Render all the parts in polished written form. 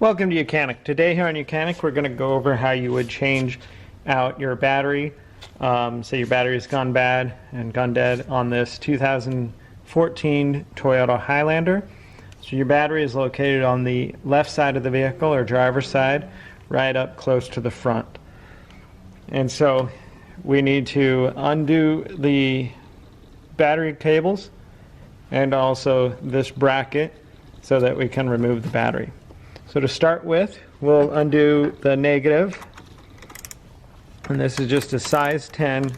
Welcome to YOUCANIC. Today here on YOUCANIC we're going to go over how you would change out your battery. Say your battery has gone bad and gone dead on this 2014 Toyota Highlander. So your battery is located on the left side of the vehicle, or driver's side, right up close to the front. And so we need to undo the battery cables and also this bracket so that we can remove the battery. So to start with, we'll undo the negative, and this is just a size 10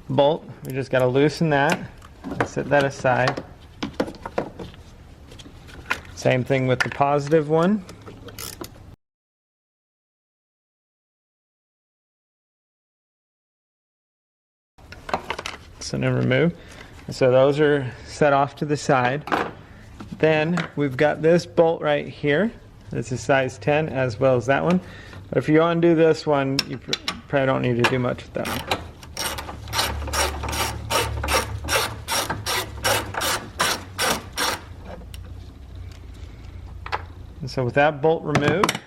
bolt. We just got to loosen that and set that aside. Same thing with the positive one. So now remove. So those are set off to the side. Then we've got this bolt right here. This is size 10 as well as that one. But if you undo this one, you probably don't need to do much with that one. And so with that bolt removed,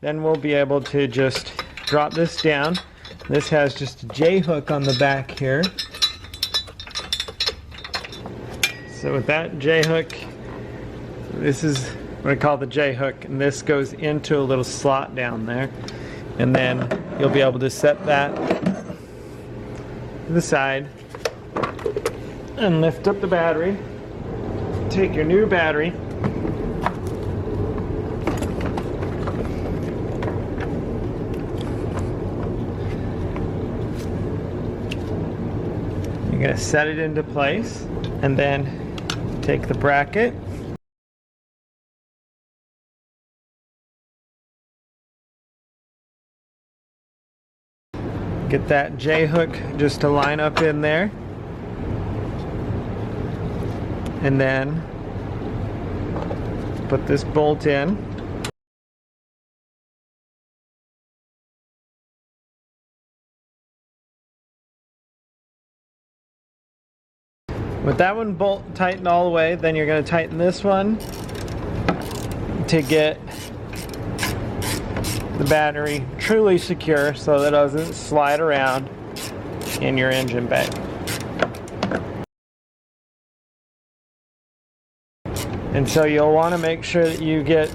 then we'll be able to just drop this down. This has just a J-hook on the back here. So with that J-hook, this is what I call the J-hook, and this goes into a little slot down there. And then you'll be able to set that to the side and lift up the battery. Take your new battery, you're going to set it into place, and then take the bracket, get that J-hook just to line up in there, and then put this bolt in. With that one bolt tightened all the way, then you're going to tighten this one to get the battery truly secure so that it doesn't slide around in your engine bay. And so you'll want to make sure that you get,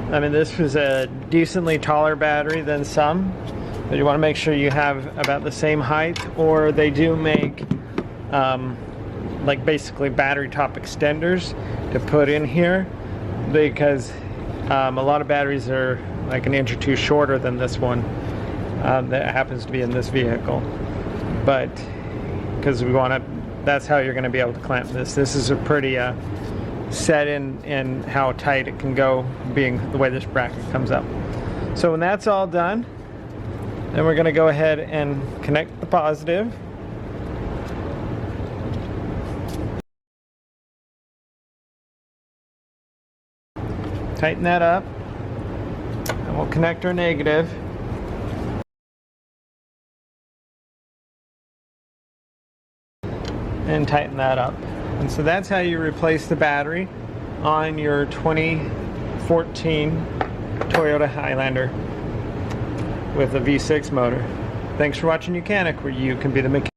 I mean, this was a decently taller battery than some, but you want to make sure you have about the same height, or they do make like basically battery top extenders to put in here, because a lot of batteries are like an inch or two shorter than this one that happens to be in this vehicle. But because we want to, that's how you're going to be able to clamp this. This is a pretty set in how tight it can go, being the way this bracket comes up. So when that's all done, then we're going to go ahead and connect the positive. Tighten that up, and we'll connect our negative. And tighten that up. And so that's how you replace the battery on your 2014 Toyota Highlander with a V6 motor. Thanks for watching YOUCANIC, where you can be the mechanic.